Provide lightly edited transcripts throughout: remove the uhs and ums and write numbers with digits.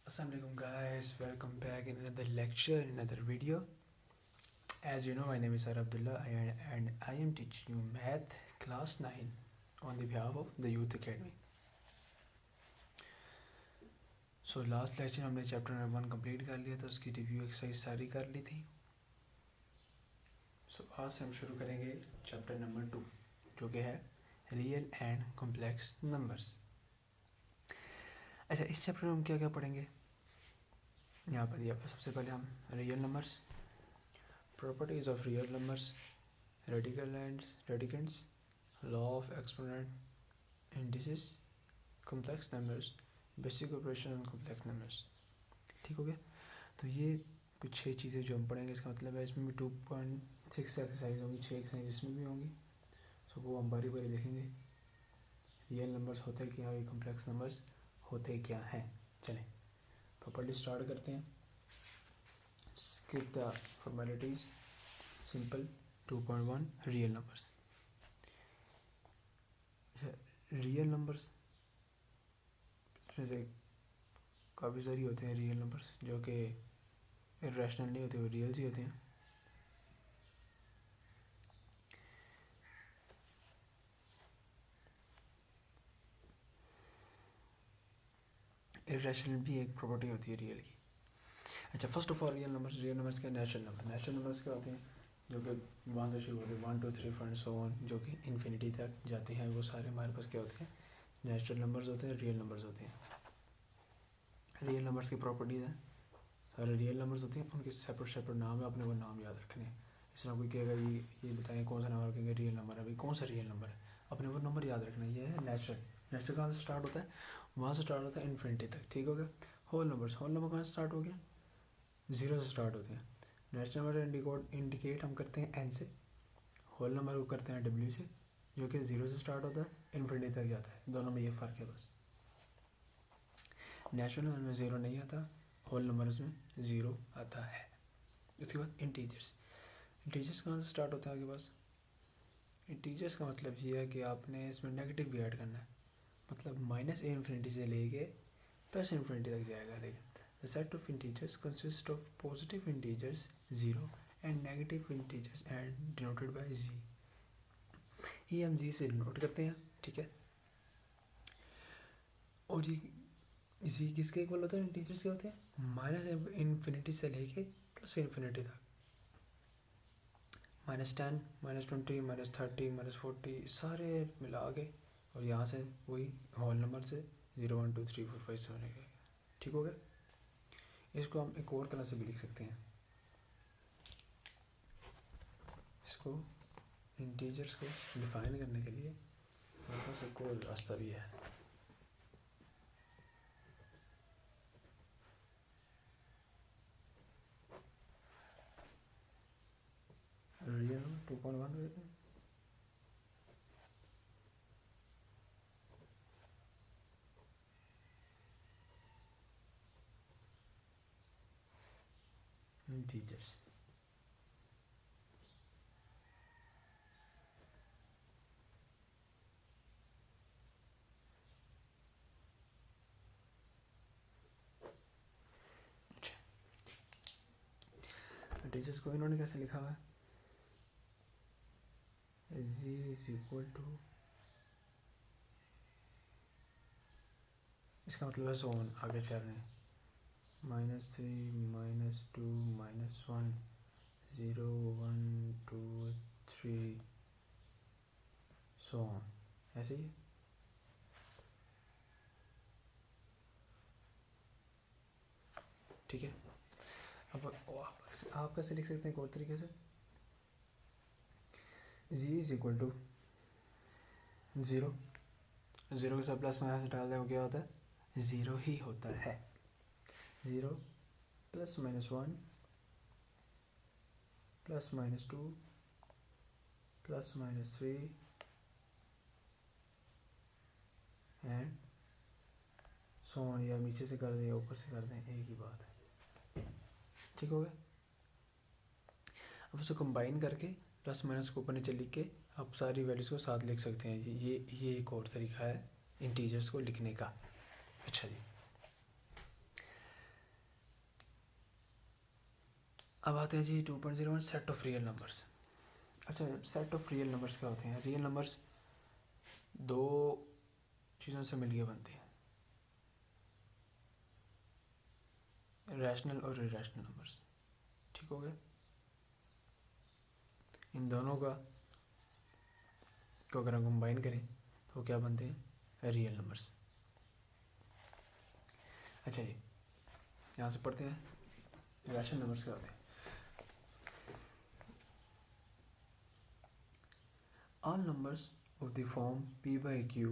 Assalamualaikum guys, welcome back in another lecture, in another video. As you know, my name is Sir Abdullah and I am teaching you math class 9 on the behalf of the Youth Academy. So last lecture हमने chapter number 1 complete कर लिया था, उसकी review exercise सारी कर ली थी. सो आज से हम शुरू करेंगे चैप्टर नंबर 2 जो कि है रियल एंड कॉम्प्लेक्स नंबर्स. अच्छा, इस चैप्टर में हम क्या क्या पढ़ेंगे? यहाँ पर दिया सबसे पहले हम real numbers, properties of real numbers, radicals, law of exponent, indices, complex numbers, basic operation on complex numbers. ठीक हो गया? तो ये कुछ 6 चीज़ें जो हम पढ़ेंगे. इसका मतलब है इसमें भी 2.6 एक्सरसाइज होंगी, 6 एक्सरसाइज इसमें भी होंगी. सो वो हम बारी बारी देखेंगे. रियल नंबर्स होते क्या हैं, कॉम्प्लेक्स नंबर्स होते क्या हैं. चलें प्रॉपर्ली स्टार्ट करते हैं. Skip the formalities. Simple 2.1 real numbers. Real numbers जैसे काफ़ी सारी होते हैं रियल नंबर्स जो कि इरेशनल नहीं होते, वो रियल्स ही होते हैं. इरेशनल भी एक प्रॉपर्टी होती है रियल की. अच्छा, first of all real numbers के नेचुरल नंबर्स क्या होते हैं जो कि वहाँ से शुरू होते हैं 1 2 3 4 सो ऑन, जो कि इन्फिनिटी तक जाते हैं. वो सारे हमारे पास क्या होते हैं? नेचुरल नंबर्स होते हैं, रियल नंबर्स होते हैं. रियल नंबर्स की प्रॉपर्टीज़ हैं. सारे रियल नंबर्स होते हैं, उनके सेपरेट नाम है, अपने वो नाम याद रखने हैं. इस तरह कोई कहेगा ये बताएं कौन सा नंबर, कहेंगे रियल नंबर है. अभी कौन सा रियल नंबर है? अपने वो नंबर याद रखना है. ये है नेचुरल कहाँ से स्टार्ट होता है? वहाँ से स्टार्ट होता है इन्फिनिटी तक. ठीक हो गया? होल नंबर कहाँ से स्टार्ट हो गया? 0 से स्टार्ट होते हैं. नेचुरल नंबर इंडिकेट हम करते हैं एन से, होल नंबर को करते हैं डब्ल्यू से, जो कि 0 से स्टार्ट होता है इन्फिनिटी तक जाता है. दोनों में ये फ़र्क है बस. नेचुरल नंबर में 0 नहीं आता, होल नंबर्स में 0 आता है. उसके बाद इंटीजर्स कहाँ से स्टार्ट होता है आपके पास? इंटीजर्स का मतलब ये है कि आपने इसमें नेगेटिव भी ऐड करना है. मतलब माइनस ए इन्फिनिटी से लेके प्लस इन्फिनिटी तक जाएगा. देखिए, the set of integers consist of positive integers 0 and negative integers and denoted by Z. ये हम जी से डिनोट करते हैं. ठीक है? और ये जी किसके इक्वल होता है? इंटीजर्स के होते हैं माइनस इन्फिनिटी से लेके प्लस इन्फिनिटी तक. -10, -20, -30, -40 सारे मिला के, और यहाँ से वही होल नंबर से 0 1 2 3 4 5 7 8. ठीक हो गया? इसको हम एक और तरह से भी लिख सकते हैं. इसको इंटीजर्स को डिफाइन करने के लिए हमारे पास एक और रास्ता भी है. Real 2.1 integers. इंटीजर्स को इन्होंने कैसे लिखा हुआ है? z इज इक्वल टू, इसका मतलब है सोन आगे चल रहे हैं -3 -2 -1 0 1 2 3 सो ऑन, ऐसे ही. ठीक है? अब आप कैसे लिख सकते हैं? एक और तरीके से, z इज इक्वल टू 0 के साथ प्लस माइनस डाल दें, क्या होता है? 0 ही होता है. 0 +- 1 +-2 +-3 एंड सो ऑन. या नीचे से कर दें या ऊपर से कर दें, एक ही बात है. ठीक हो गया? अब उसको कंबाइन करके प्लस माइनस को ऊपर नीचे लिख के आप सारी वैल्यूज़ को साथ लिख सकते हैं. ये एक और तरीका है इंटीजर्स को लिखने का. अच्छा जी, अब आते हैं जी 2.01 सेट ऑफ रियल नंबर्स। अच्छा, सेट ऑफ रियल नंबर्स क्या होते हैं? रियल नंबर्स दो चीज़ों से मिलके बनते हैं, रैशनल और इरेशनल नंबर्स। ठीक हो गया? इन दोनों का को अगर हम कंबाइन करें तो क्या बनते हैं? Real numbers. अच्छा जी, यहाँ से पढ़ते हैं रैशनल नंबर्स क्या होते हैं। All numbers of the form p by q,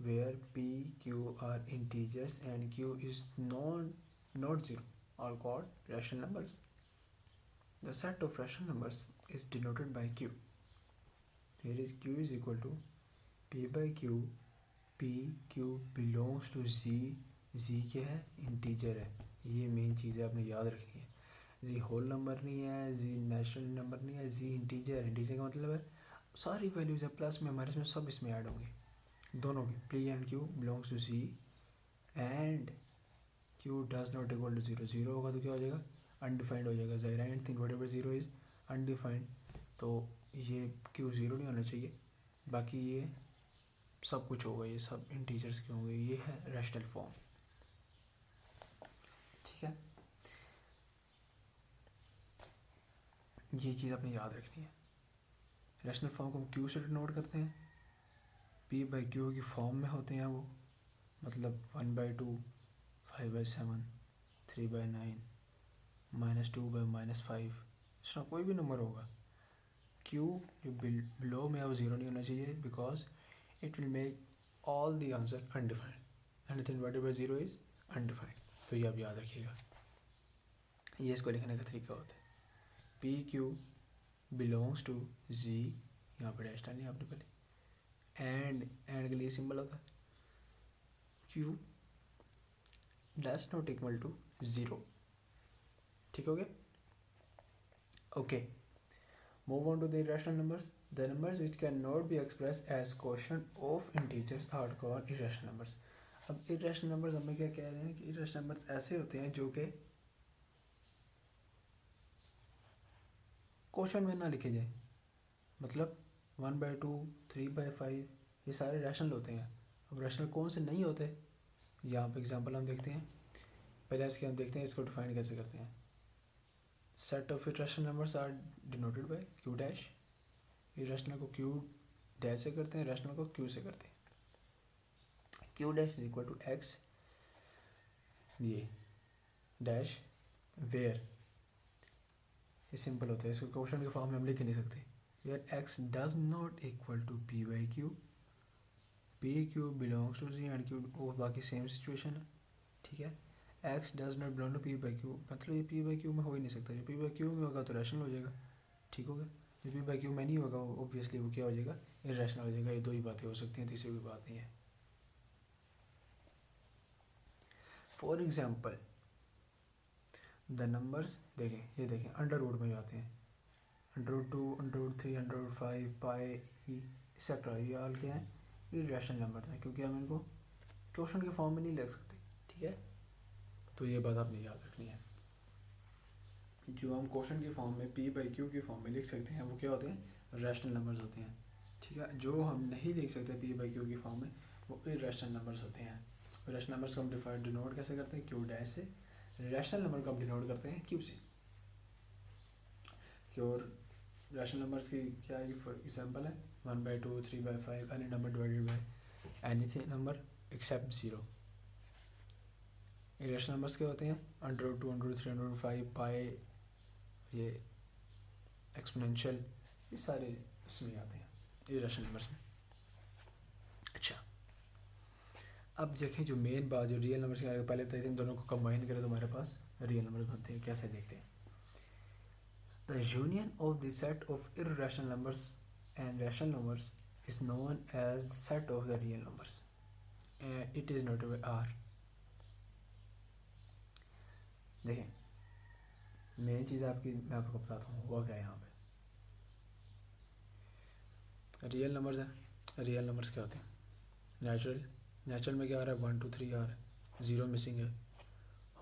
where p, q are integers and q is not zero, are called rational numbers. The set of rational numbers is denoted by q. Here is q is equal to p by q. p, q belongs to z. z क्या है? Integer है। ये main चीज़ है, आपने याद रखनी है। z whole number नहीं है, z नेचुरल नंबर नहीं है, z इंटीजर है। इंटीजर का मतलब है सारी वैल्यूज है, प्लस में माइनस में सब इसमें ऐड होंगे दोनों की। p and q belongs to z and q does not equal to zero. Zero होगा तो क्या हो जाएगा? अनडिफाइंड हो जाएगा। ज़ाहिर and thing whatever zero is undefined, तो ये q जीरो नहीं होना चाहिए। बाकी ये सब कुछ होगा, ये सब इंटीजर्स के होंगे। ये है रैशनल फॉर्म। ठीक है, ये चीज़ आपने याद रखनी है। रैशनल फॉर्म को हम q से डिनोट करते हैं। p बाई q की फॉर्म में होते हैं वो, मतलब 1/2, 5/7, 3/9, -2/-5, इस तरह कोई भी नंबर होगा। q जो बिलो में है वो ज़ीरो नहीं होना चाहिए, because it will make all the answer undefined. Anything whatever zero is undefined. तो ये आप याद रखिएगा, ये इसको लिखने का तरीका होता है। पी क्यू बिलोंग्स टू जी, यहाँ पर डैश डालनी है आपने पहले। एंड के लिए सिंबल होता है Q dash not equal to zero. ठीक हो गया? Okay, move on to the irrational numbers. The numbers which cannot be expressed as quotient of integers are called irrational numbers. अब irrational numbers हमें क्या कह रहे हैं कि irrational numbers ऐसे होते हैं जो कि क्वेश्चन में ना लिखे जाए, मतलब 1/2, 3/5 ये सारे रैशनल होते हैं। अब रैशनल कौन से नहीं होते, यहाँ पर एग्जांपल हम देखते हैं। पहले इसके हम देखते हैं इसको डिफाइन कैसे करते हैं। Set of irrational numbers are denoted by q dash. irrational को q डैश से करते हैं, रैशनल को q से करते हैं। q dash is equal to x ये डैश वेयर, ये सिंपल होता है, इसको क्वेश्चन के फॉर्म में हम लिख नहीं सकते। Where x does not equal to p by q, p q belongs to z and q, वो बाकी सेम सिचुएशन है। ठीक है, x does not belong to p by q, मतलब ये p बाई q में हो ही नहीं सकता। जो p बाई q में होगा तो रैशनल हो जाएगा। ठीक होगा? जो p बाई q में नहीं होगा ऑब्वियसली वो क्या हो जाएगा? इरेशनल हो जाएगा। ये दो ही बातें हो सकती हैं, तीसरी कोई बात नहीं है। फॉर एग्जाम्पल द नंबर्स देखें, ये देखें अंडर रूट में आते हैं। √2, √3, √5, पाई एक्सेट्रा, ये ऑल क्या है? इरेशनल नंबर्स हैं, क्योंकि हम इनको क्वेश्चन के फॉर्म में नहीं लिख सकते। ठीक है, तो ये बात आपने याद रखनी है। जो हम क्वेश्चन के फॉर्म में p बाई q के फॉर्म में लिख सकते हैं वो क्या होते हैं? रैशनल नंबर्स होते हैं। ठीक है, जो हम नहीं लिख सकते p बाई q की फॉर्म में वो इरेशनल नंबर्स होते हैं। रैशनल नंबर्स को हम डिनोट कैसे करते हैं? q डैश से। रैशनल नंबर को हम डिनोट करते हैं q से। और रैशनल नंबर्स की क्या एग्जाम्पल है? 1/2, 3/5, any number divided by anything number except zero. Irrational numbers क्या होते हैं? √2, √3, √5, पाई, ये एक्सपोनेंशियल, ये सारे इसमें आते हैं इरेशनल नंबर्स में। अच्छा, अब देखें जो मेन बात जो रियल नंबर्स के पहले बताई थी, इन दोनों को कंबाइन करें तो हमारे पास रियल नंबर्स बनते हैं। कैसे देखते हैं? The union of the set of irrational numbers and rational numbers is known as the set of the real numbers. It is noted by R. देखें, मेन चीज़ मैं आपको बताता हूँ हुआ क्या है यहाँ पे। रियल नंबर्स हैं। रियल नंबर्स क्या होते हैं? नेचुरल में क्या आ रहा है? 1 2 3 आ रहा है, ज़ीरो मिसिंग है।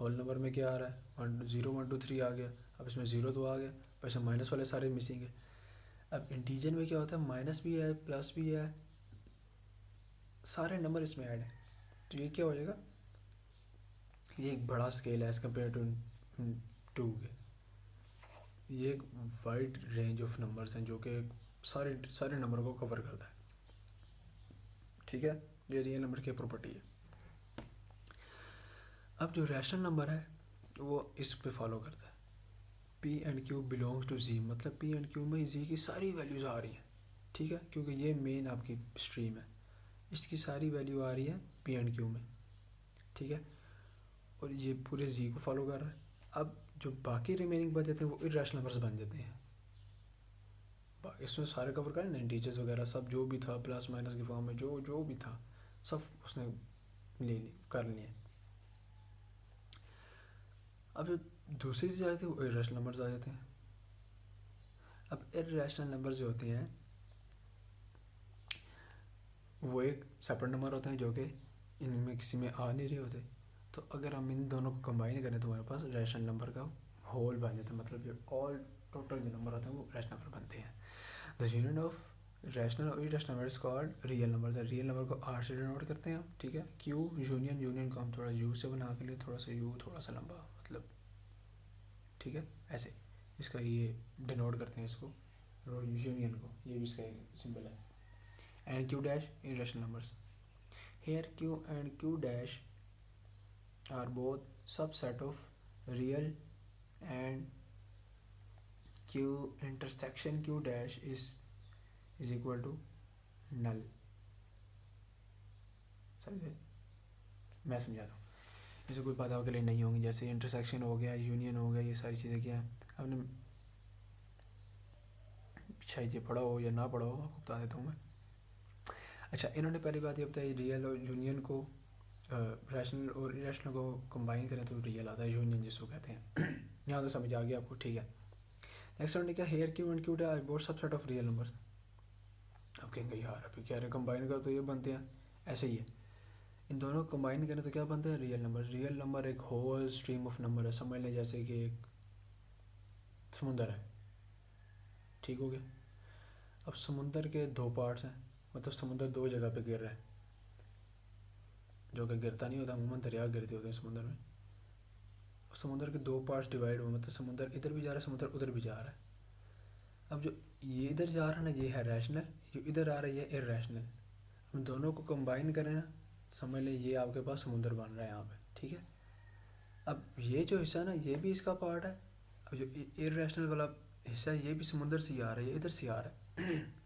होल नंबर में क्या आ रहा है? 0 1 2 3 आ गया। अब इसमें ज़ीरो तो आ गया, पर इसमें माइनस वाले सारे मिसिंग है। अब इंटीजर में क्या होता है, माइनस भी है प्लस भी है, सारे नंबर इसमें ऐड है। तो ये क्या हो जाएगा, ये एक बड़ा स्केल है एज़ कम्पेयर टू के। ये एक वाइड रेंज ऑफ नंबर्स हैं जो कि सारे सारे नंबर को कवर करता है, ठीक है। ये रियल नंबर की प्रॉपर्टी है। अब जो रैशनल नंबर है वो इस पे फॉलो करता है, P and Q belongs to Z, मतलब पी एंड क्यू में जी की सारी वैल्यूज़ आ रही हैं, ठीक है, क्योंकि ये मेन आपकी स्ट्रीम है, इसकी सारी वैल्यू आ रही है पी एंड क्यू में, ठीक है, और ये पूरे जी को फॉलो कर रहा है। अब जो बाकी रिमेनिंग बच जाते हैं वो इरेशनल नंबर्स बन जाते हैं। इसमें सारे कवर करें ना, इंटीजर्स वगैरह सब जो भी था प्लस माइनस के फॉर्म में जो जो भी था सब उसने ले ली कर लिए। अब जो दूसरी चीज़ आती है वो इरेशनल नंबर्स आ जाते हैं। अब इरेशनल नंबर्स जो होते हैं वो एक सेपरेट नंबर होते हैं जो कि इनमें किसी में आ नहीं रहे होते। तो अगर हम इन दोनों को कंबाइन करें तो हमारे पास रैशनल नंबर का होल बन जाता है, मतलब ये ऑल टोटल जो नंबर होते हैं वो रैशनल नंबर बनते हैं। द यूनियन ऑफ रैशनल और irrational number is called real numbers है। रियल नंबर को आर से डिनोट करते हैं हम, ठीक है। क्यू यूनियन, यूनियन को हम थोड़ा यू से बना के लिए, थोड़ा सा यू थोड़ा सा लंबा, मतलब ठीक है, ऐसे इसका ये डिनोट करते हैं इसको यूनियन को, ये भी इसका सिंबल है। And Q dash irrational numbers. Here Q and Q dash are both subset of real, and Q intersection Q dash is equal to null। समझे, मैं समझाता हूँ, इसे कोई बात आपके लिए नहीं होंगी, जैसे इंटरसेक्शन हो गया, यूनियन हो गया, ये सारी चीज़ें क्या हैं आपने शायद ये पढ़ा हो या ना पढ़ा हो, आपको बता देता हूँ मैं। अच्छा, इन्होंने पहली बात ये बताई रियल और यूनियन को रैशनल और इरेशनल को कंबाइन करें तो रियल आता है, यूनियन जिसको कहते हैं। यहाँ तो समझ आ गया आपको, ठीक है। नेक्स्ट वन क्या, here Q and Q dash both subset of real numbers. अब कहेंगे यार अभी कह रहे कंबाइन कर तो ये बनते हैं, ऐसे ही है, इन दोनों को कंबाइन करें तो क्या बनते हैं, रियल नंबर। रियल नंबर एक होल स्ट्रीम ऑफ नंबर है, समझ लें जैसे कि एक समुंदर है, ठीक हो गया। अब समुंदर के दो पार्ट्स हैं, मतलब समुंदर दो जगह पे गिर रहा है, जो कि गिरता नहीं होता, अमूमन दरिया गिरते होते हैं समुंदर में। समुंदर के दो पार्ट्स डिवाइड हुए, मतलब समुंदर इधर भी जा रहा है, समुंदर उधर भी जा रहा है। अब जो ये इधर जा रहा है ना, ये है रैशनल, जो इधर आ रहा है ये इरेशनल। हम दोनों को कंबाइन करें ना, समझ लें ये आपके पास समुंदर बन रहा है यहाँ पे, ठीक है। अब ये जो हिस्सा ना ये भी इसका पार्ट है, अब जो इरेशनल वाला हिस्सा ये भी समुंदर से ही आ रहा है, ये इधर से आ रहा है।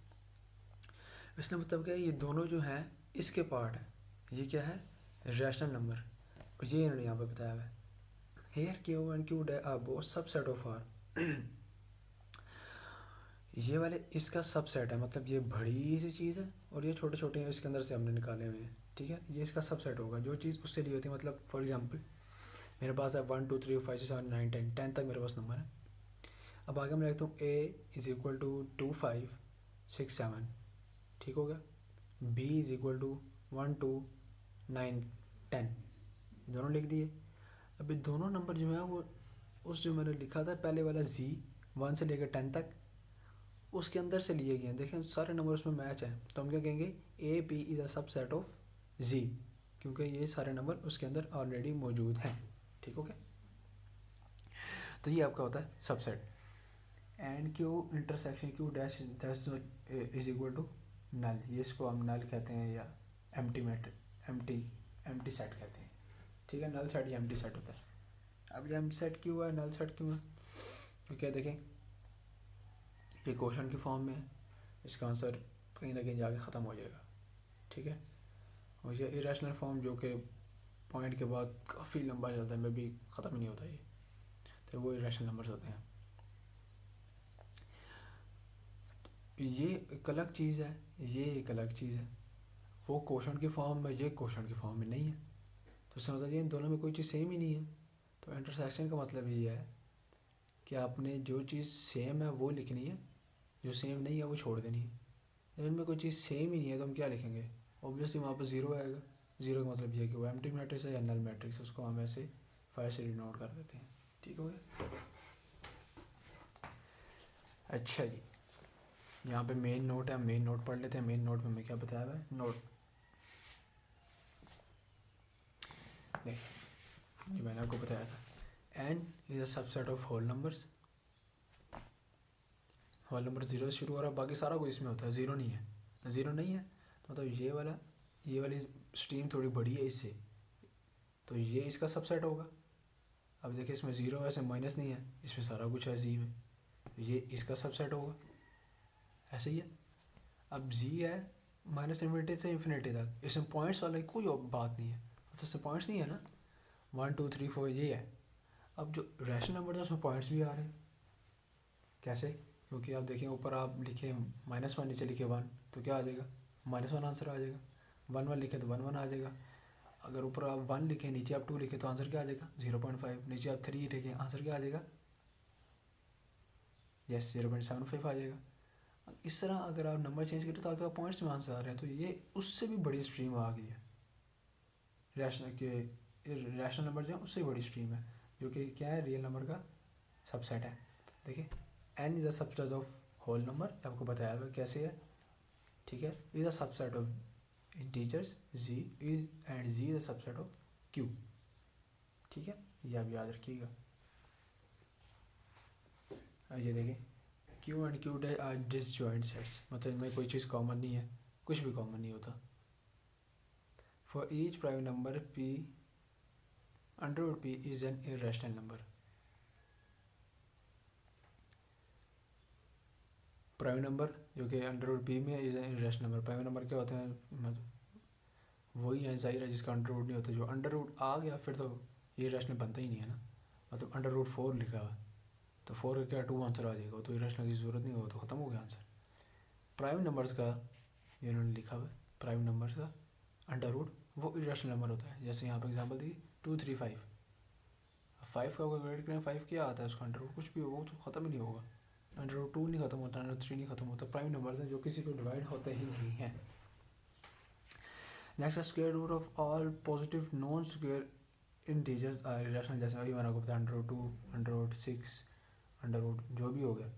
इसका मतलब क्या है, ये दोनों जो हैं इसके पार्ट हैं, ये क्या है, रैशनल नंबर, और ये इन्होंने यहाँ पे बताया हुआ है। Here Q and Q are both subset of R. ये वाले इसका सबसेट है, मतलब ये बड़ी सी चीज़ है और ये छोटे छोटे हैं, इसके अंदर से हमने निकाले हुए हैं, ठीक है। ये इसका सबसेट होगा, जो चीज़ उससे ली होती है, मतलब फॉर एग्जांपल मेरे पास है 1 2 3 5 6 7 9 10 तक मेरे पास नंबर है। अब आगे मैं लिखता हूँ a इज़ इक्वल टू 2 5 6 7, ठीक हो गया। b इज़ इक्वल टू 1 2 9 10, दोनों लिख दिए। अब ये दोनों नंबर जो है वो उस जो मैंने लिखा था पहले वाला z 1 से लेकर 10 तक, उसके अंदर से लिए गए हैं। देखें सारे नंबर उसमें मैच हैं, तो हम क्या कहेंगे, a P is a subset of Z, क्योंकि ये सारे नंबर उसके अंदर ऑलरेडी मौजूद हैं, ठीक हो गया। तो ये आपका होता है subset. And Q intersection Q dash is equal to null, ये इसको हम नल कहते हैं या एम्प्टी मैट्रिक्स, एम्प्टी सेट कहते हैं, ठीक है। नल सेट या एम्प्टी सेट होता है। अब ये एम्प्टी सेट क्यों है, नल सेट क्यों है, तो क्या देखें ये क्वेश्चन की फॉर्म में है, इसका आंसर कहीं ना कहीं जाके ख़त्म हो जाएगा, ठीक है। और ये इरेशनल फॉर्म जो कि पॉइंट के बाद काफ़ी लंबा चलता है, में भी ख़त्म ही नहीं होता ये, तो वो इरेशनल नंबर्स होते हैं। ये एक अलग चीज़ है, ये एक अलग चीज़ है, वो क्वेश्चन की फॉर्म में, ये क्वेश्चन की फॉर्म में नहीं है, तो समझ इन दोनों में कोई चीज़ सेम ही नहीं है। तो इंटरसेक्शन का मतलब ये है कि आपने जो चीज़ सेम है वो लिखनी है, जो सेम नहीं है वो छोड़ देनी है। जब इनमें कोई चीज़ सेम ही नहीं है तो हम क्या लिखेंगे, ऑब्वियसली वहाँ पर ज़ीरो आएगा। ज़ीरो का मतलब ये है कि वो एम्प्टी मैट्रिक्स है या नल मैट्रिक्स है, उसको हम ऐसे 5 से डिनोट कर देते हैं, ठीक हो गया। अच्छा जी, यहाँ पे मेन नोट है, मेन नोट पढ़ लेते हैं। मेन नोट में हमें क्या बताया हुआ है? नोट देख, ये मैंने आपको बताया था, N is a subset of whole numbers. Whole number zero से शुरू हो रहा है, बाकी सारा कुछ इसमें होता है, ज़ीरो नहीं है। ज़ीरो नहीं है तो मतलब ये वाली स्ट्रीम थोड़ी बड़ी है इससे, तो ये इसका सबसेट होगा। अब देखिए इसमें ज़ीरो है, इसमें माइनस नहीं है, इसमें सारा कुछ है जी में, तो ये इसका सबसेट होगा। ऐसे ही है। अब जी है माइनस इन्फिनिटी से इन्फिनिटी तक, इसमें पॉइंट्स वाला कोई बात नहीं है, तो इसमें पॉइंट्स नहीं है ना, 1 2 3 4 ये है। अब जो रैशनल नंबर था उसमें पॉइंट्स भी आ रहे हैं। कैसे? क्योंकि आप देखें ऊपर आप लिखे -1, नीचे लिखे 1, तो क्या आ जाएगा? -1 आंसर आ जाएगा। 1 1 लिखे तो 1 1 आ जाएगा। अगर ऊपर आप 1 लिखें, नीचे आप 2 लिखे तो आंसर क्या आ जाएगा? 0.5। नीचे आप 3 लिखें, आंसर क्या आ जाएगा? यस, 0.75 आ जाएगा। इस तरह अगर आप नंबर चेंज करें तो आपके पास पॉइंट्स में आंसर आ रहे हैं, तो ये उससे भी बड़ी स्ट्रीम आ गई है। रैशनल नंबर जो है उससे बड़ी स्ट्रीम है, जो कि क्या है? रियल नंबर का सबसेट है। देखिए, N is a subset of whole number, आपको बताया हुआ कैसे है, ठीक है। Is a subset of integers Z is, and Z is a subset of Q, ठीक है, ये आप याद रखिएगा। ये देखिए, Q and Q are disjoint sets, मतलब इनमें कोई चीज़ कॉमन नहीं है, कुछ भी कॉमन नहीं होता। For each prime number P under P is an irrational number. Prime number जो कि अंडर पी में is an irrational number. Prime number क्या होते हैं? मतलब वही है, जाहिर है, जिसका अंडर रूट नहीं होता। जो अंडर रूट आ गया फिर तो ये इरेशनल बनता ही नहीं है ना। मतलब अंडर रूट 4 लिखा हुआ तो 4 का क्या 2 आंसर आ जाएगा, तो इरेशनल की ज़रूरत नहीं हो, तो ख़त्म हो गया आंसर। प्राइम नंबर्स का ये उन्होंने लिखा हुआ है, प्राइम नंबर्स का अंडर रूट वो इरेशनल नंबर होता है। जैसे यहाँ पर एग्जाम्पल दी 2 3 5, 5 का कैलकुलेट करें, 5 क्या आता है उसका अंडर रूट? कुछ भी हो, वो तो ख़त्म ही नहीं होगा। अंडर रूट 2 नहीं ख़त्म होता, अंडर 3 नहीं ख़त्म होता। प्राइम नंबर्स हैं जो किसी को डिवाइड होते ही नहीं हैं। Next, square root of all positive non square integers are irrational. जैसे अभी मैंने आपको बताया under root 2, under root 6, under root जो भी हो गया,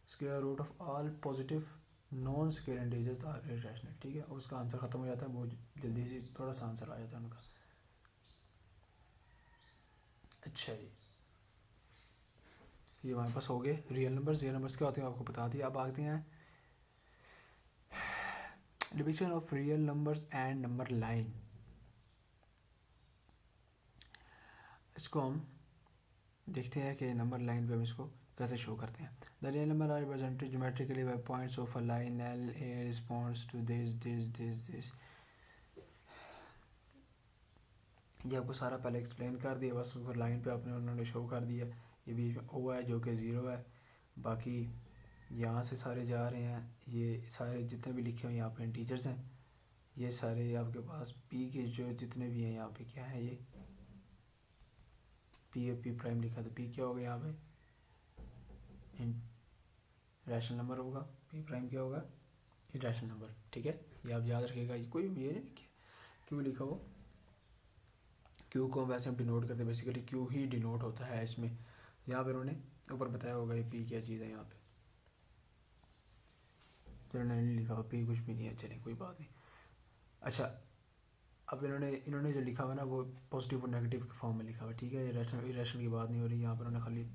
square root of all positive non square integers are irrational, ठीक है। उसका आंसर ख़त्म हो जाता है, बहुत जल्दी से थोड़ा सा आंसर आ जाता है उनका। अच्छा जी, ये हमारे पास हो गए रियल नंबर्स। रियल नंबर्स क्या होते हैं आपको बता दिया। अब आते हैं division of real numbers and number line. इसको हम देखते हैं कि नंबर लाइन पे हम इसको कैसे शो करते हैं। The real number are represented geometrically by points of a line L A response to this. ये आपको सारा पहले एक्सप्लेन कर दिया, बस ऊपर लाइन पे आपने उन्होंने शो कर दिया। ये बीच में ओ है जो कि 0 है, बाकी यहाँ से सारे जा रहे हैं, ये सारे जितने भी लिखे हुए यहाँ पे इंटीजर्स हैं, ये सारे आपके पास पी के जो जितने भी हैं यहाँ पे क्या है, ये पी ए पी प्राइम लिखा, तो पी क्या होगा यहाँ पे? रैशनल नंबर होगा। पी प्राइम क्या होगा? इरेशनल नंबर, ठीक है। ये आप याद रखिएगा। ये कोई ये नहीं क्यों लिखा हो, क्यू को वैसे हम डिनोट करते हैं, बेसिकली क्यू ही डिनोट होता है इसमें। यहाँ पर उन्होंने ऊपर बताया होगा ये पी क्या चीज़ है यहाँ पे, चलो नहीं लिखा हुआ पी, कुछ भी नहीं है, चलें कोई बात नहीं। अच्छा, अब इन्होंने जो लिखा हुआ ना वो पॉजिटिव और नेगेटिव के फॉर्म में लिखा हुआ है, ठीक है। ये इरेशनल की बात नहीं हो रही यहाँ पर, उन्होंने खाली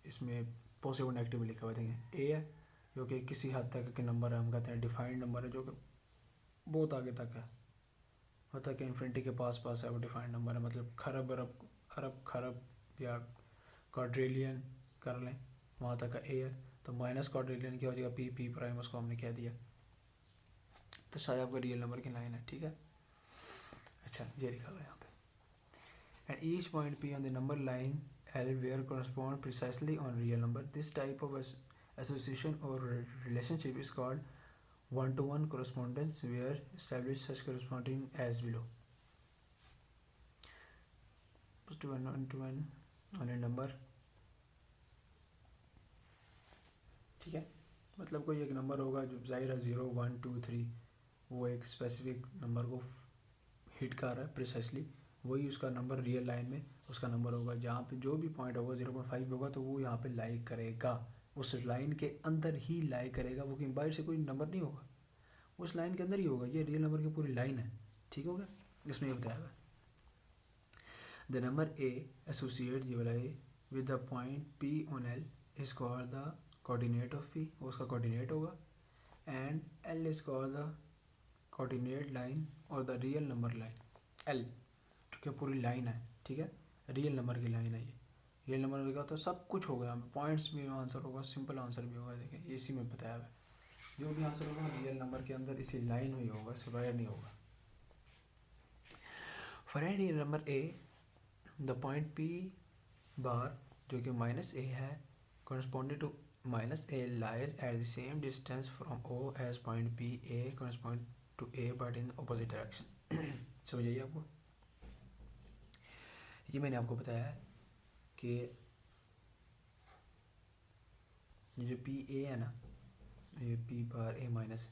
इसमें पॉजिटिव और नेगेटिव लिखा हुआ है। ए है जो कि किसी हद तक के नंबर है, हम कहते हैं डिफाइंड नंबर है, जो कि बहुत आगे तक है, होता है कि इन्फिनिटी के पास पास है, वो डिफाइंड नंबर है। मतलब खरब अरब अरब खरब या क्वाड्रिलियन कर लें, वहाँ तक का ए है। तो माइनस क्वाड्रिलियन क्या हो जाएगा? पी पी प्राइम, उसको हमने कह दिया। तो सारे आपका रियल नंबर की लाइन है, ठीक है। अच्छा, ये लिखा हुआ है यहाँ पे, and each point P on the number line L where correspond precisely on real number. This type of association or relationship is called one-to-one correspondence, where establish such corresponding as below. One-to-one on a number, ठीक है। मतलब कोई एक number होगा जो जाहिर है 0 1 2 3, वो एक स्पेसिफिक नंबर को हिट कर रहा है प्रिसाइसली, वही उसका नंबर रियल लाइन में उसका नंबर होगा। जहाँ पे जो भी पॉइंट होगा 0.5 होगा तो वो यहाँ पे लाइक करेगा, उस लाइन के अंदर ही लाई करेगा, वो कहीं बाहर से कोई नंबर नहीं होगा, उस लाइन के अंदर ही होगा। ये रियल नंबर की पूरी लाइन है, ठीक हो गया। इसमें ये बताया हुआ द नंबर ए एसोसिएट ये वाला a with the point P on L is called the coordinate of P, वो उसका कोऑर्डिनेट होगा। And L is called the coordinate line और the real number line. L ठीक है पूरी लाइन है, ठीक है, रियल नंबर की लाइन है ये। रियल नंबर लिखा तो सब कुछ होगा, यहाँ पे पॉइंट्स भी आंसर होगा, सिंपल आंसर भी होगा। देखिए इसी में बताया हुआ है, जो भी आंसर होगा रियल नंबर के अंदर इसी लाइन में ही होगा, सिवाय नहीं होगा। For any real number A the point P बार जो कि माइनस ए है corresponding to minus a lies at the same distance from O as point P A correspond to A but in opposite direction। समझ आइए आपको? ये मैंने आपको बताया है कि ये जो पी ए है ना, ये पी बार ए माइनस,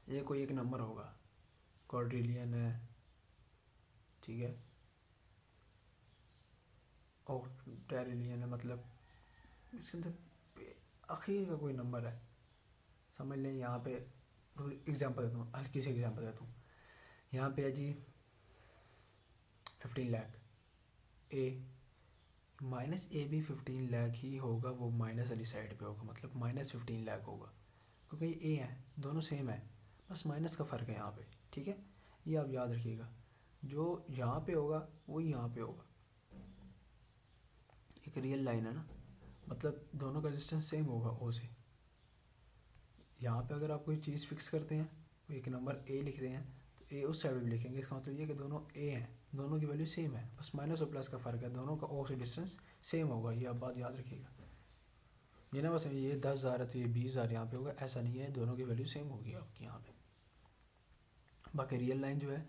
ये कोई एक नंबर होगा, क्वाड्रिलियन है, ठीक है, और टेरिलियन है, मतलब इसके अंदर आखिर का कोई नंबर है। समझ लें, यहाँ पे एग्जांपल देता हूँ, हल्की सी एग्जांपल देता हूँ। यहाँ पे है जी 15 लाख ए, माइनस ए भी 15 लाख ही होगा, वो माइनस वाली साइड पे होगा, मतलब माइनस 15 लाख होगा, क्योंकि ये ए है, दोनों सेम है, बस माइनस का फ़र्क है यहाँ पे, ठीक है। ये आप याद रखिएगा, जो यहाँ पे होगा वो यहाँ पे होगा। एक रियल लाइन है ना, मतलब दोनों का डिस्टेंस सेम होगा ओ से। यहाँ पे अगर आप कोई चीज़ फिक्स करते हैं, कोई एक नंबर ए लिखते हैं, तो ए उस साइड भी लिखेंगे, इसका मतलब ये कि दोनों ए हैं, दोनों की वैल्यू सेम है, बस माइनस और प्लस का फ़र्क है, दोनों का ओ से डिस्टेंस सेम होगा। ये आप बात याद रखिएगा। ये ना बस ये 10,000 है तो ये 20,000 यहाँ पे होगा, ऐसा नहीं है, दोनों की वैल्यू सेम होगी आपकी यहाँ पे। बाकी रियल लाइन जो है,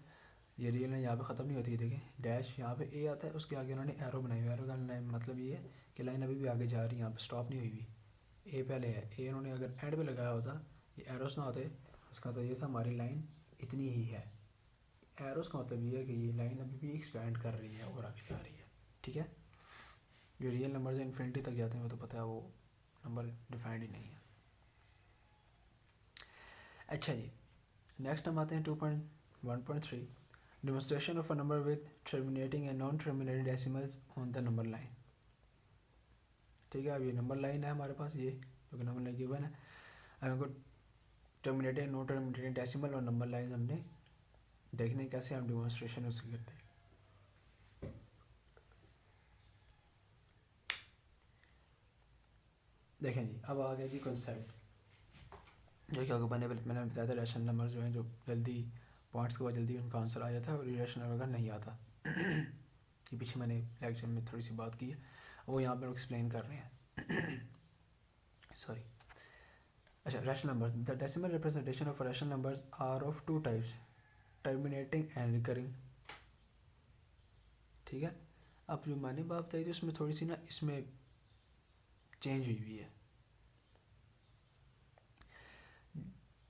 ये रियल लाइन यहाँ पे ख़त्म नहीं होती है, देखें डैश यहाँ पे ए आता है, उसके आगे उन्होंने एरो बनाई हुई है। एरो का लाइन मतलब ये है कि लाइन अभी भी आगे जा रही है, यहाँ पे स्टॉप नहीं हुई हुई। ए पहले है, ए उन्होंने अगर एंड पे लगाया होता, ये एरोस ना होते, उसका तो ये था हमारी लाइन इतनी ही है। एरोस का मतलब ये है कि ये लाइन अभी भी एक्सपैंड कर रही है और आगे जा रही है, ठीक है। जो रियल नंबर से इन्फिनिटी तक जाते हैं वो तो पता है, वो नंबर डिफाइंड ही नहीं है। अच्छा जी, नेक्स्ट हम आते हैं 2.1.3 demonstration of a number with terminating and non-terminating decimals on the number line। ठीक है, अब ये नंबर लाइन है हमारे पास, ये जो कि नंबर लाइन गिवन है, अब हमको टर्मिनेटिंग नॉन टर्मिनेटिंग डेसिमल और नंबर लाइन हमने देखने कैसे हम डिमॉन्स्ट्रेशन उसकी करते हैं। देखें जी, अब आ गया जी कॉन्सेप्ट, जो कि आगे मैंने बताया था, रैशनल नंबर जो हैं जो जल्दी पॉइंट्स के बाद जल्दी उनका आंसर आ जाता है, और इरेशनल नंबर नहीं आता। ये पीछे मैंने लेक्चर में थोड़ी सी बात की है, वो यहाँ पर एक्सप्लेन कर रहे हैं। सॉरी। अच्छा, rational numbers, the decimal representation of rational numbers are of 2 types, terminating and recurring. ठीक है, अब जो मैंने बात बताई थी उसमें थोड़ी सी ना इसमें चेंज हुई है।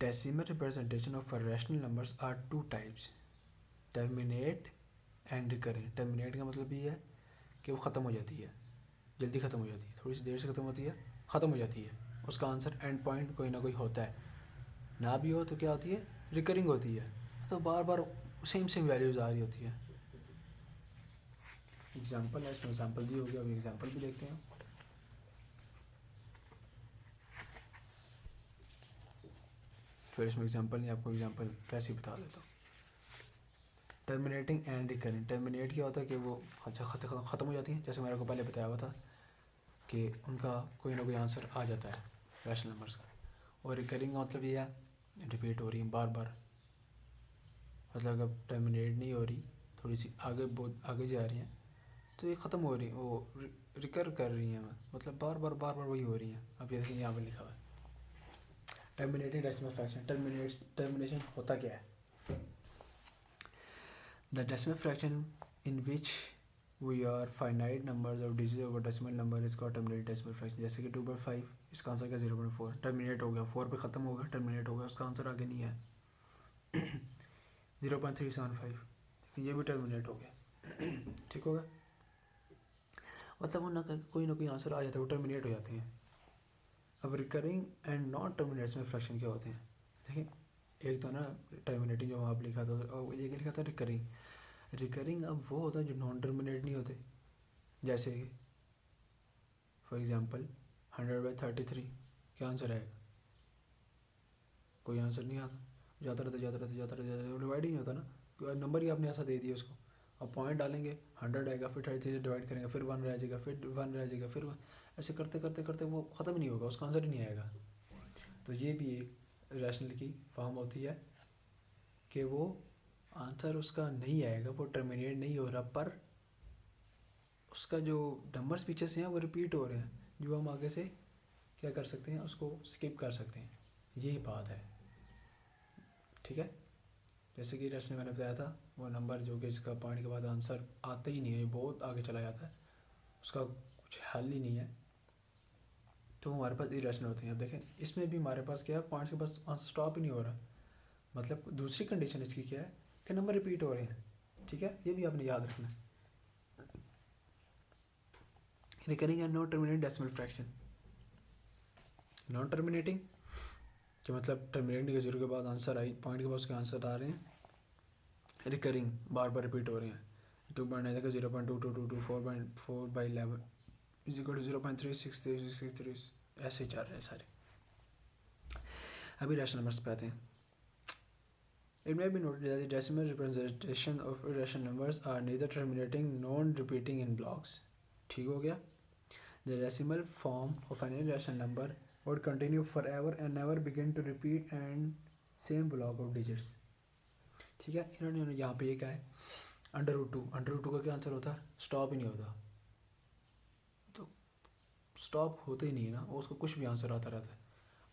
Decimal representation of rational numbers are 2 types, terminate and recurring. Terminate का मतलब ये है कि वो ख़त्म हो जाती है, जल्दी ख़त्म हो जाती है, थोड़ी सी देर से ख़त्म होती है, ख़त्म हो जाती है, उसका आंसर एंड पॉइंट कोई ना कोई होता है, ना भी हो तो क्या होती है, रिकरिंग होती है, तो बार बार सेम वैल्यूज़ आ रही होती है। एग्जांपल है, इसमें एग्जांपल दी होगी, अभी एग्जांपल भी देखते हैं। फिर इसमें एग्जांपल नहीं, आपको एग्जांपल कैसे बता देता हूँ। टर्मिनेटिंग एंड रिकरिंग, टर्मिनेट क्या होता है कि वो अच्छा ख़त्म हो जाती है, जैसे मेरे को पहले बताया हुआ था कि उनका कोई ना कोई आंसर आ जाता है रैशनल नंबर्स का। और रिकरिंग का मतलब ये है रिपीट हो रही है बार बार, मतलब अगर टर्मिनेट नहीं हो रही, थोड़ी सी आगे बहुत आगे जा रही हैं, तो ये ख़त्म हो रही है, वो रिकर कर रही हैं, मतलब बार बार वही हो रही हैं। अब ये यहाँ पर लिखा हुआ है टर्मिनेटिंग डेसिमल फ्रैक्शन। टर्मिनेशन होता क्या है? The decimal fraction in which we are finite numbers और digit over decimal number is called terminate decimal fraction. जैसे कि 2/5, इसका आंसर क्या 0.4, टर्मिनेट हो गया, 4 पे ख़त्म हो गया, टर्मिनेट हो गया, उसका आंसर आगे नहीं है। 0.375, ये भी टर्मिनेट हो गया। ठीक होगा। मतलब वो कोई ना कोई आंसर आ जाता है, वो टर्मिनेट हो जाते हैं। अब रिकरिंग एंड नॉन टर्मिनेट्स में फ्रैक्शन क्या होते हैं देखिए, एक तो ना टर्मिनेटिंग जो आप लिखा था, और एक लिखा था रिकरिंग। रिकरिंग अब वो होता है जो नॉन टर्मिनेट नहीं होते, जैसे फॉर एग्जांपल 100/33 क्या आंसर आएगा, कोई आंसर नहीं आता, जाता रहता जाता रहता जाता रहता, डिवाइड ही नहीं होता ना, नंबर ही आपने ऐसा दे दिया उसको। अब पॉइंट डालेंगे 100 आएगा, फिर 33 से डिवाइड करेंगे, फिर 1 रह जाएगा, फिर 1 रह जाएगा, फिर 1, ऐसे करते करते करते वो ख़त्म ही नहीं होगा, उसका आंसर ही नहीं आएगा। तो ये भी एक रैशनल की फॉर्म होती है कि वो आंसर उसका नहीं आएगा, वो टर्मिनेट नहीं हो रहा, पर उसका जो नंबर्स पीछे से हैं वो रिपीट हो रहे हैं, जो हम आगे से क्या कर सकते हैं, उसको स्किप कर सकते हैं। यही बात है, ठीक है। जैसे कि रैशनल मैंने बताया था, वो नंबर जो कि इसका पॉइंट के बाद आंसर आता ही नहीं है, बहुत आगे चला जाता है, उसका कुछ हल ही नहीं है, तो हमारे पास इरेशनल होते हैं। अब देखें इसमें भी हमारे पास क्या है, पॉइंट्स के पास आंसर स्टॉप ही नहीं हो रहा, मतलब दूसरी कंडीशन इसकी क्या है कि नंबर रिपीट हो रहे हैं, ठीक है, ये भी आपने याद रखना है। Recurring and non terminating decimal fraction. Non terminating कि मतलब टर्मिनेटिंग के 0 के बाद आंसर आई, पॉइंट के बाद उसके आंसर आ रहे हैं। रिकरिंग बार बार रिपीट हो रहे हैं, 2.9 का 0.2222 4/11 इज इक्वल टू 0.363633, ऐसे चल रहे हैं सारे। अभी रैशनल नंबर्स पे आते हैं। It may be noted that the decimal representation of irrational numbers are neither terminating nor repeating in blocks. ठीक हो गया? The decimal form of an irrational number would continue forever and never begin to repeat and same block of digits. ठीक है, इन्होंने यहाँ पे ये क्या है, √2 का क्या आंसर होता है, स्टॉप ही नहीं होता, तो स्टॉप होते ही नहीं है ना, उसको कुछ भी आंसर आता रहता है।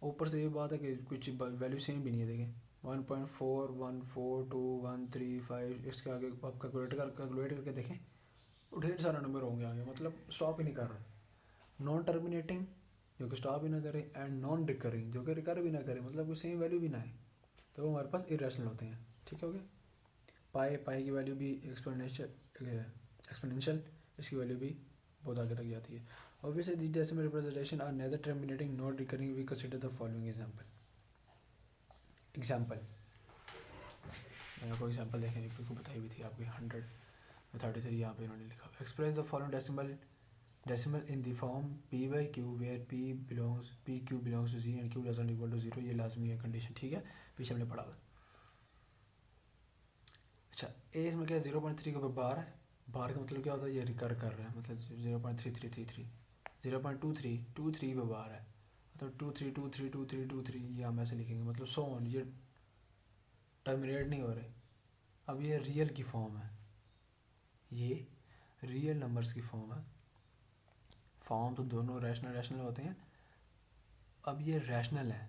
ऊपर से ये बात है कि कुछ वैल्यू सेम भी नहीं है, देखें 1.414235, इसके आगे आप कैलकुलेट करके देखें, ढेर सारा नंबर होंगे आगे, मतलब स्टॉप ही नहीं कर रहा। नॉन टर्मिनेटिंग जो कि स्टॉप ही ना करे, एंड नॉन रिकरिंग जो कि रिकर भी ना करे, मतलब कोई सेम वैल्यू भी ना है, तो वो हमारे पास इरेशनल होते हैं। ठीक हो गया। पाई की वैल्यू भी एक्सपोनेंशियल, इसकी वैल्यू भी बहुत आगे तक जाती है। Obviously, the decimal representation are neither terminating nor recurring. We consider the following example. मैंने कोई एग्जाम्पल देखें, को बताई भी थी आपकी 100/33 यहाँ पे इन्होंने लिखा। Express the following decimal in the form p/q where pq belongs to z and q doesn't equal to 0। ये लाजमी है कंडीशन, ठीक है, पीछे हमने पढ़ा हुआ। अच्छा, ए इसमें क्या 0.3 के ऊपर बार है, बार का मतलब क्या होता है, ये रिकर कर रहा है, मतलब 0.3333, 0.2323 पे बार है, मतलब 23232323, ये हम ऐसे लिखेंगे, मतलब 100, ये टर्मिनेट नहीं हो रहे। अब ये रियल की फॉर्म है, ये रियल नंबर्स की फॉर्म है, फॉर्म तो दोनों रैशनल होते हैं। अब ये रैशनल है,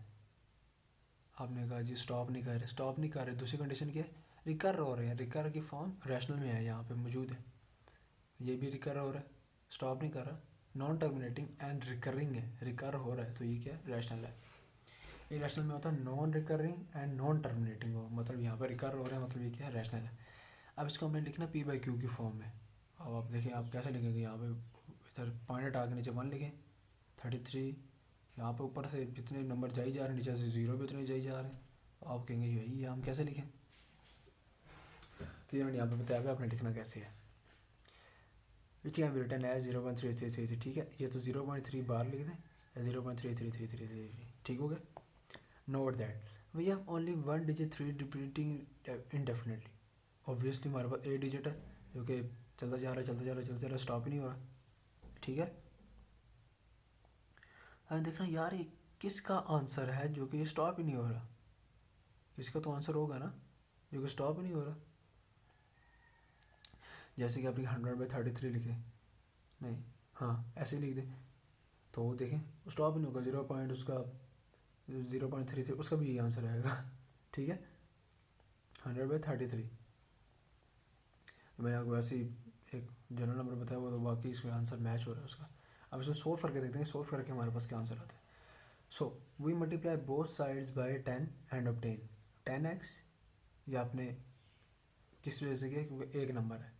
आपने कहा जी स्टॉप नहीं कर रहे, दूसरी कंडीशन क्या है, रिकर हो रहे हैं, रिकर की फॉर्म रैशनल में है, यहाँ पे मौजूद है, ये भी रिकर हो रहा है, स्टॉप नहीं कर रहा, नॉन टर्मिनेटिंग एंड रिकरिंग है, रिकर हो रहा है, तो ये क्या है, रैशनल है। ये रैशनल में होता है non recurring and non terminating हो, मतलब यहाँ पर रिकर हो रहा है, मतलब ये क्या है, रैशनल है। अब इसको हमें लिखना p/q की फॉर्म में। अब आप देखिए आप कैसे लिखेंगे, यहाँ पे इधर पॉइंट हटा के नीचे 1 लिखें, 33, यहाँ पे ऊपर से जितने नंबर जाई जा रहे हैं नीचे से 0 भी उतने जाई जा रहे हैं, तो आप कहेंगे यही हम कैसे लिखें, तो इन्होंने यहाँ पे बताया हुआ आपने लिखना कैसे है। Which can be written as 0.3333, ठीक है, ये तो 0.3 बार लिख दें या 0.3333, ठीक हो गया। Note that we have only 1 digit 3 repeating indefinitely. Obviously हमारे पास 8 डिजिट है जो कि चलता जा रहा है, स्टॉप ही नहीं हो रहा, ठीक है। अब देखना यार ये किसका आंसर है जो कि स्टॉप ही नहीं हो रहा, इसका तो आंसर होगा ना जो कि स्टॉप ही नहीं हो रहा। जैसे कि आपने 100/33 लिखे, नहीं हाँ ऐसे ही लिख दें, तो वो देखें स्टॉप ही नहीं होगा, 0.33 उसका भी यही आंसर आएगा, ठीक है। 100/33 मैंने आपको वैसे ही एक जनरल नंबर बताया, वो तो बाकी इसमें आंसर मैच हो रहा है उसका। अब इसमें सोल्व करके देखते हैं, सोल्व करके हमारे पास क्या आंसर आता है। So we multiply both sides by 10 and obtain 10x। ये आपने किस वजह से किया, क्योंकि एक नंबर है,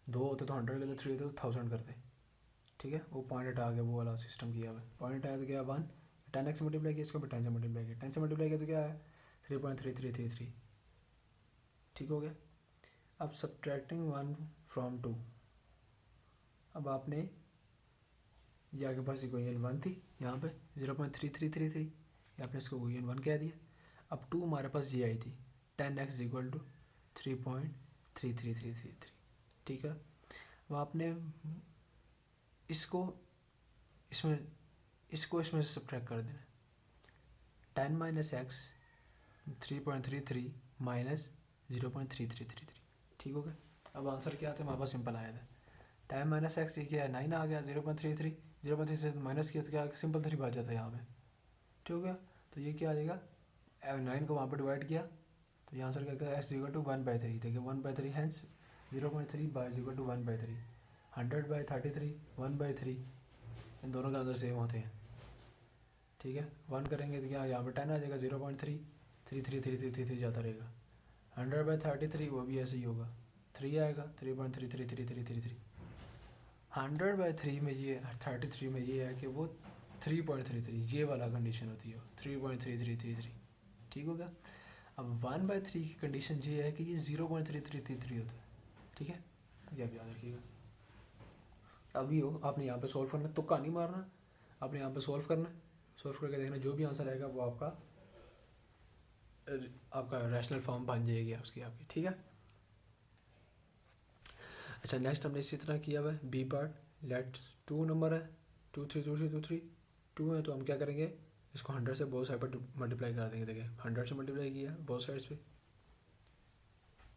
2 होते तो 100 करते, 3 होते तो 1000 करते, ठीक है, वो पॉइंट हटा के वो वाला सिस्टम किया हुआ है। पॉइंट आया तो क्या 1, 10x मल्टीप्लाई किया, इसको भी 10 से मल्टीप्लाई किया, 10 से मल्टीप्लाई किया तो क्या है 3.3333, ठीक हो गया। अब सब्ट्रैक्टिंग 1 फ्रॉम 2, अब आपने ये आपके पास इक्वेशन 1 थी, यहाँ पे 0.3333, आपने इसको इक्वेशन 1 कह दिया। अब 2 हमारे पास ये आई थी 10x इक्वल टू 3.3333, ठीक है। अब आपने इसको इसमें से सब्ट्रैक्ट कर देना, 10 माइनस एक्स 3.33 माइनस 0.3333, ठीक हो गया। अब आंसर क्या था हमारे पास, सिंपल आया था 10 माइनस एक्स, ये क्या है 9 आ गया, 0.33 0.33 माइनस किया तो क्या सिंपल 3 बात जाता है यहाँ पे, ठीक हो गया। तो ये क्या आ जाएगा, 9 को वहाँ पर डिवाइड किया तो यहाँ आंसर क्या क्या एक्स इक्वल टू 1/3, देखिए 1/3 हैंस 0.3 बाई इक्वल टू 1/3, 100/33 1/3, इन दोनों के आंसर सेम होते हैं, ठीक है। 1 करेंगे तो क्या यहाँ पे 10 आ जाएगा, 0.33333 जाता रहेगा, 100/33 वो भी ऐसे ही होगा, 3 आएगा 3.333333, 100/3 में ये 33 में ये है कि वो 3.33 ये वाला कंडीशन होती है 3.3333, ठीक हो गया। अब 1/3 की कंडीशन ये है कि ये 0.3333 होता है, ठीक है, ये आप याद रखिएगा। अभी हो आपने यहाँ पे सॉल्व करना, तुक्का नहीं मारना, आपने यहाँ पे सॉल्व करना, सॉल्व करके देखना जो भी आंसर आएगा वो आपका रैशनल फॉर्म बन जाएगी उसकी आपकी, ठीक है। अच्छा नेक्स्ट हमने इसी तरह किया हुआ है बी पार्ट, लेट 2 नंबर है 2 3 2 3 2 3 2 है, तो हम क्या करेंगे इसको 100 से बोथ साइड पर मल्टीप्लाई कर देंगे, देखिए 100 से मल्टीप्लाई किया बोथ साइड्स पे,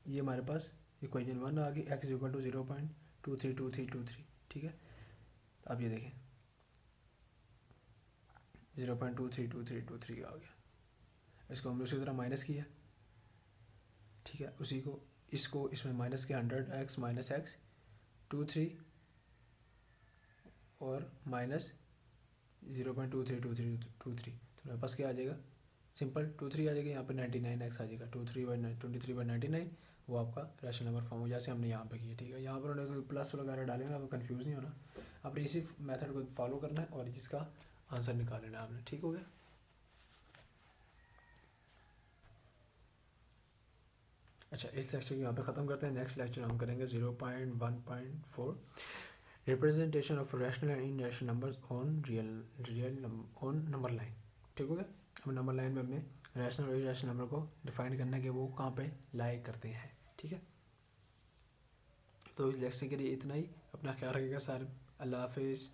ये हमारे पास इक्वेशन 1 आ गई, एक्स इक्वल टू 0.232323, ठीक है। अब ये देखें 0.232323 आ गया, इसको हमने उसी तरह माइनस किया, ठीक है, उसी को इसको इसमें माइनस किया 100x माइनस एक्स 23 और माइनस 0.232323, तो मेरे पास क्या आ जाएगा सिंपल 23 आ जाएगा, यहाँ पे 99x आ जाएगा, 23/99 वो आपका रैशनल नंबर फॉर्म हो, जैसे हमने यहाँ पे किया, ठीक है। यहाँ पर उन्होंने प्लस वगैरह डाले हैं, आपको कंफ्यूज नहीं होना, आपने इसी मेथड को फॉलो करना है और जिसका आंसर निकाल लेना आपने, ठीक हो गया। अच्छा इस लेक्चर को यहाँ पे ख़त्म करते हैं, नेक्स्ट लेक्चर हम करेंगे 0.1.4 representation of rational and irrational numbers on on number line, ठीक हो गया। अब नंबर लाइन में हमने रैशनल और इरैशनल नंबर को डिफाइन करना है कि वो कहाँ पे लाई करते हैं, ठीक है। तो इस लेक्चर के लिए इतना ही, अपना ख्याल रखिएगा सर, अल्लाह हाफिज़।